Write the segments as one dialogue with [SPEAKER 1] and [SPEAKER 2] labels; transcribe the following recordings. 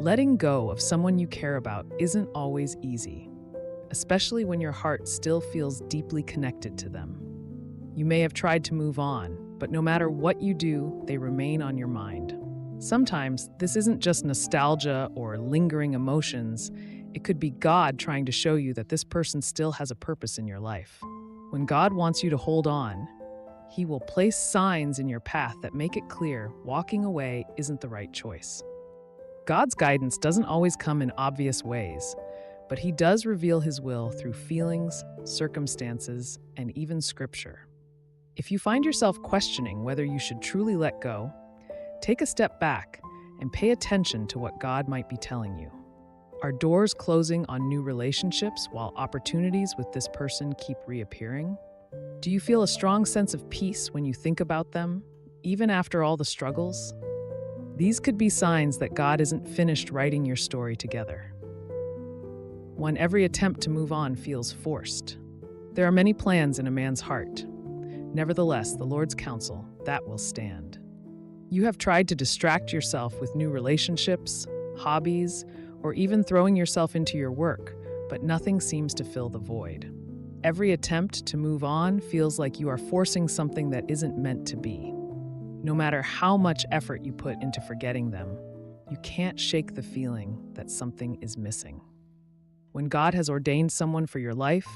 [SPEAKER 1] Letting go of someone you care about isn't always easy, especially when your heart still feels deeply connected to them. You may have tried to move on, but no matter what you do, they remain on your mind. Sometimes this isn't just nostalgia or lingering emotions. It could be God trying to show you that this person still has a purpose in your life. When God wants you to hold on, He will place signs in your path that make it clear walking away isn't the right choice. God's guidance doesn't always come in obvious ways, but He does reveal His will through feelings, circumstances, and even Scripture. If you find yourself questioning whether you should truly let go, take a step back and pay attention to what God might be telling you. Are doors closing on new relationships while opportunities with this person keep reappearing? Do you feel a strong sense of peace when you think about them, even after all the struggles? These could be signs that God isn't finished writing your story together. When every attempt to move on feels forced. There are many plans in a man's heart. Nevertheless, the Lord's counsel, that will stand. You have tried to distract yourself with new relationships, hobbies, or even throwing yourself into your work, but nothing seems to fill the void. Every attempt to move on feels like you are forcing something that isn't meant to be. No matter how much effort you put into forgetting them, you can't shake the feeling that something is missing. When God has ordained someone for your life,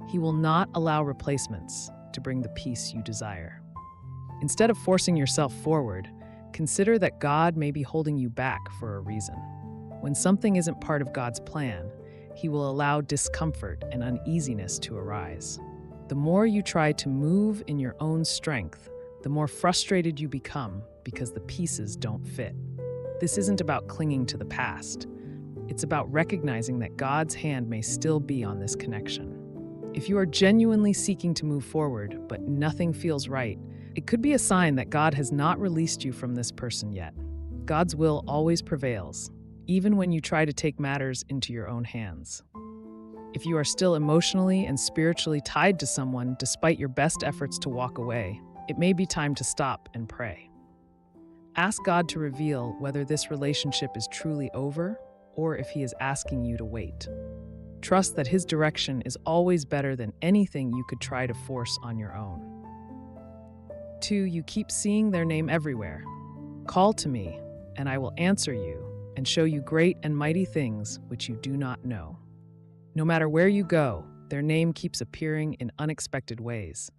[SPEAKER 1] He will not allow replacements to bring the peace you desire. Instead of forcing yourself forward, consider that God may be holding you back for a reason. When something isn't part of God's plan, He will allow discomfort and uneasiness to arise. The more you try to move in your own strength, the more frustrated you become because the pieces don't fit. This isn't about clinging to the past. It's about recognizing that God's hand may still be on this connection. If you are genuinely seeking to move forward, but nothing feels right, it could be a sign that God has not released you from this person yet. God's will always prevails, even when you try to take matters into your own hands. If you are still emotionally and spiritually tied to someone despite your best efforts to walk away, it may be time to stop and pray. Ask God to reveal whether this relationship is truly over or if He is asking you to wait. Trust that His direction is always better than anything you could try to force on your own. 2. You keep seeing their name everywhere. Call to me, and I will answer you and show you great and mighty things which you do not know. No matter where you go, their name keeps appearing in unexpected ways.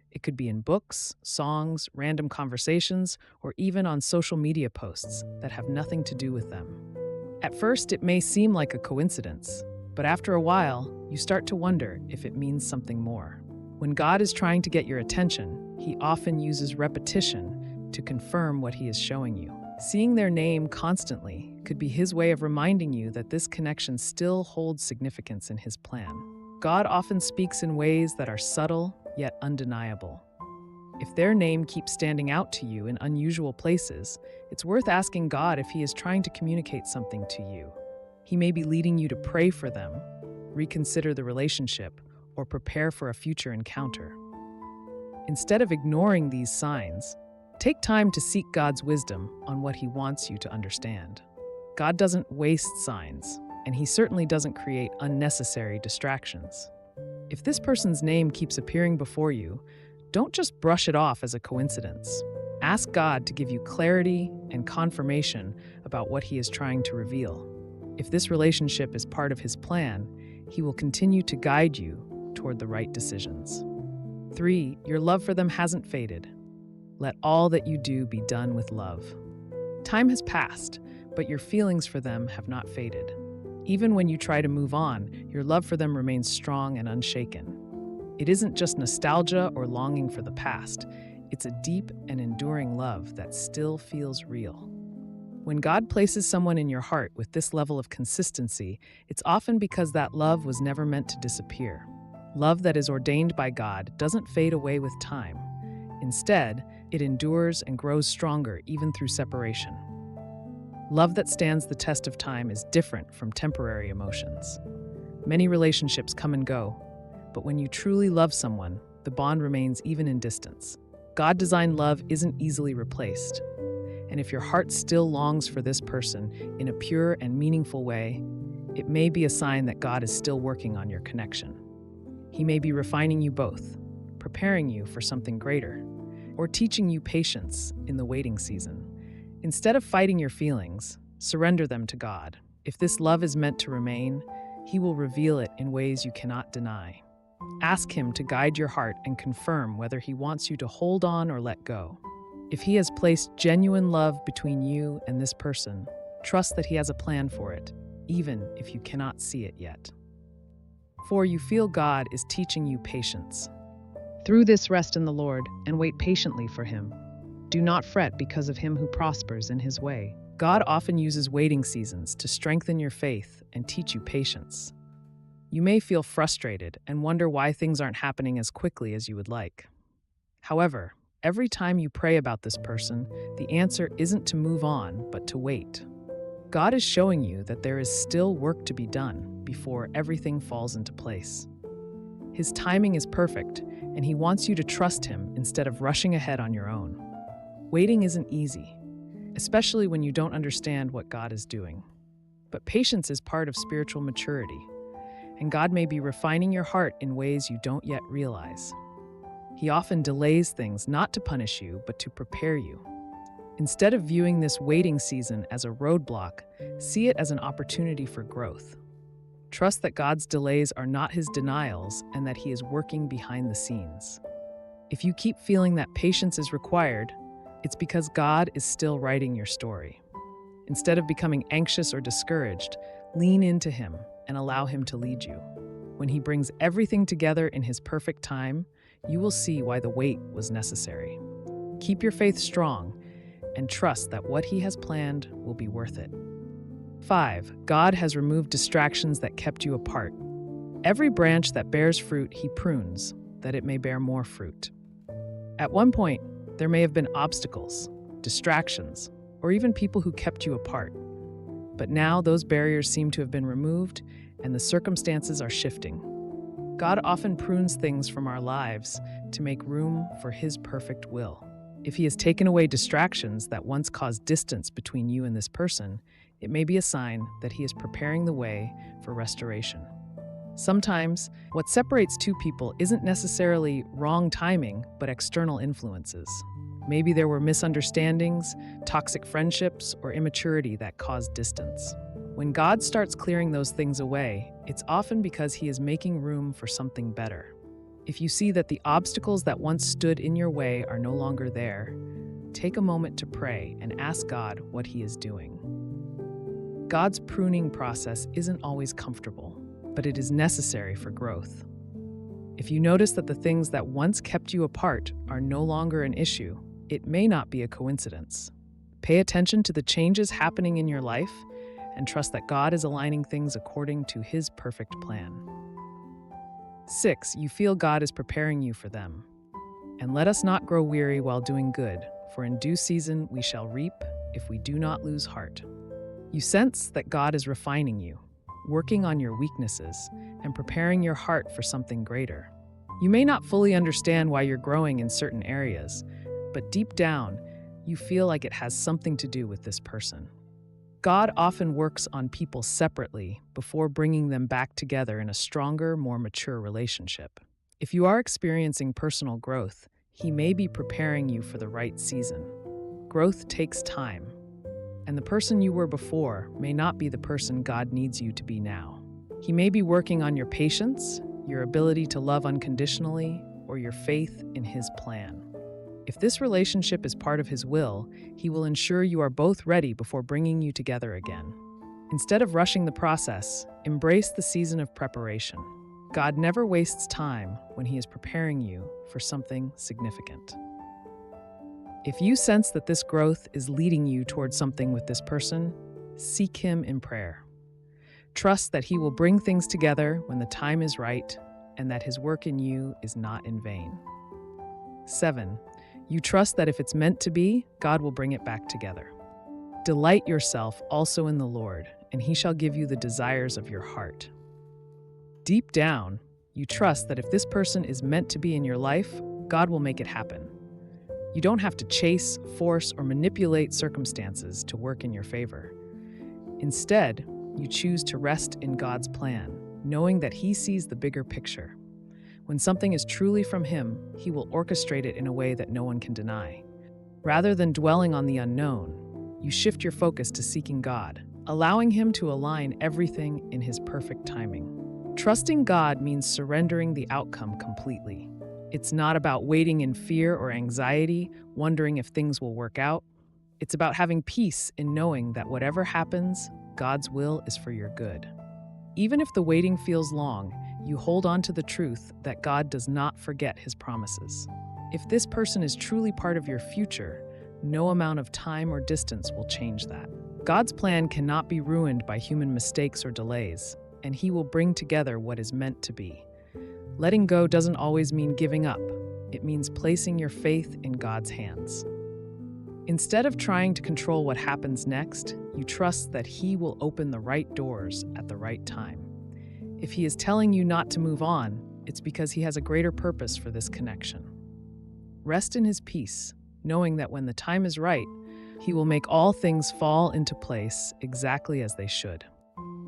[SPEAKER 1] It could be in books, songs, random conversations, or even on social media posts that have nothing to do with them. At first, it may seem like a coincidence, but after a while, you start to wonder if it means something more. When God is trying to get your attention, He often uses repetition to confirm what He is showing you. Seeing their name constantly could be His way of reminding you that this connection still holds significance in His plan. God often speaks in ways that are subtle yet undeniable. If their name keeps standing out to you in unusual places, it's worth asking God if He is trying to communicate something to you. He may be leading you to pray for them, reconsider the relationship, or prepare for a future encounter. Instead of ignoring these signs, take time to seek God's wisdom on what He wants you to understand. God doesn't waste signs, and He certainly doesn't create unnecessary distractions. If this person's name keeps appearing before you, don't just brush it off as a coincidence. Ask God to give you clarity and confirmation about what He is trying to reveal. If this relationship is part of His plan, He will continue to guide you toward the right decisions. 3. Your love for them hasn't faded. Let all that you do be done with love. Time has passed, but your feelings for them have not faded. Even when you try to move on, your love for them remains strong and unshaken. It isn't just nostalgia or longing for the past. It's a deep and enduring love that still feels real. When God places someone in your heart with this level of consistency, it's often because that love was never meant to disappear. Love that is ordained by God doesn't fade away with time. Instead, it endures and grows stronger even through separation. Love that stands the test of time is different from temporary emotions. Many relationships come and go, but when you truly love someone, the bond remains even in distance. God-designed love isn't easily replaced. And if your heart still longs for this person in a pure and meaningful way, it may be a sign that God is still working on your connection. He may be refining you both, preparing you for something greater, or teaching you patience in the waiting season. Instead of fighting your feelings, surrender them to God. If this love is meant to remain, He will reveal it in ways you cannot deny. Ask Him to guide your heart and confirm whether He wants you to hold on or let go. If He has placed genuine love between you and this person, trust that He has a plan for it, even if you cannot see it yet. 4. You feel God is teaching you patience. Through this, rest in the Lord and wait patiently for Him. Do not fret because of him who prospers in his way. God often uses waiting seasons to strengthen your faith and teach you patience. You may feel frustrated and wonder why things aren't happening as quickly as you would like. However, every time you pray about this person, the answer isn't to move on, but to wait. God is showing you that there is still work to be done before everything falls into place. His timing is perfect, and He wants you to trust Him instead of rushing ahead on your own. Waiting isn't easy, especially when you don't understand what God is doing. But patience is part of spiritual maturity, and God may be refining your heart in ways you don't yet realize. He often delays things not to punish you, but to prepare you. Instead of viewing this waiting season as a roadblock, see it as an opportunity for growth. Trust that God's delays are not His denials and that He is working behind the scenes. If you keep feeling that patience is required, it's because God is still writing your story. Instead of becoming anxious or discouraged, lean into Him and allow Him to lead you. When He brings everything together in His perfect time, you will see why the wait was necessary. Keep your faith strong and trust that what He has planned will be worth it. 5. God has removed distractions that kept you apart. Every branch that bears fruit He prunes, that it may bear more fruit. At one point, there may have been obstacles, distractions, or even people who kept you apart. But now those barriers seem to have been removed and the circumstances are shifting. God often prunes things from our lives to make room for His perfect will. If He has taken away distractions that once caused distance between you and this person, it may be a sign that He is preparing the way for restoration. Sometimes, what separates two people isn't necessarily wrong timing, but external influences. Maybe there were misunderstandings, toxic friendships, or immaturity that caused distance. When God starts clearing those things away, it's often because He is making room for something better. If you see that the obstacles that once stood in your way are no longer there, take a moment to pray and ask God what He is doing. God's pruning process isn't always comfortable, but it is necessary for growth. If you notice that the things that once kept you apart are no longer an issue, it may not be a coincidence. Pay attention to the changes happening in your life and trust that God is aligning things according to His perfect plan. 6. You feel God is preparing you for them. And let us not grow weary while doing good, for in due season we shall reap if we do not lose heart. You sense that God is refining you, working on your weaknesses, and preparing your heart for something greater. You may not fully understand why you're growing in certain areas, but deep down, you feel like it has something to do with this person. God often works on people separately before bringing them back together in a stronger, more mature relationship. If you are experiencing personal growth, He may be preparing you for the right season. Growth takes time, and the person you were before may not be the person God needs you to be now. He may be working on your patience, your ability to love unconditionally, or your faith in His plan. If this relationship is part of His will, He will ensure you are both ready before bringing you together again. Instead of rushing the process, embrace the season of preparation. God never wastes time when He is preparing you for something significant. If you sense that this growth is leading you towards something with this person, seek Him in prayer. Trust that He will bring things together when the time is right and that His work in you is not in vain. 7. You trust that if it's meant to be, God will bring it back together. Delight yourself also in the Lord, and He shall give you the desires of your heart. Deep down, you trust that if this person is meant to be in your life, God will make it happen. You don't have to chase, force, or manipulate circumstances to work in your favor. Instead, you choose to rest in God's plan, knowing that He sees the bigger picture. When something is truly from Him, He will orchestrate it in a way that no one can deny. Rather than dwelling on the unknown, you shift your focus to seeking God, allowing Him to align everything in His perfect timing. Trusting God means surrendering the outcome completely. It's not about waiting in fear or anxiety, wondering if things will work out. It's about having peace in knowing that whatever happens, God's will is for your good. Even if the waiting feels long, you hold on to the truth that God does not forget His promises. If this person is truly part of your future, no amount of time or distance will change that. God's plan cannot be ruined by human mistakes or delays, and He will bring together what is meant to be. Letting go doesn't always mean giving up. It means placing your faith in God's hands. Instead of trying to control what happens next, you trust that He will open the right doors at the right time. If He is telling you not to move on, it's because He has a greater purpose for this connection. Rest in His peace, knowing that when the time is right, He will make all things fall into place exactly as they should.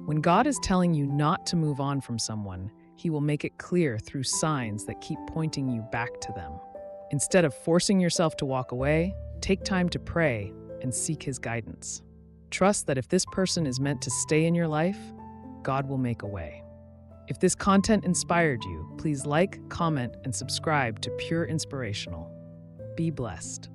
[SPEAKER 1] When God is telling you not to move on from someone, He will make it clear through signs that keep pointing you back to them. Instead of forcing yourself to walk away, take time to pray and seek His guidance. Trust that if this person is meant to stay in your life, God will make a way. If this content inspired you, please like, comment, and subscribe to Pure Inspirational. Be blessed.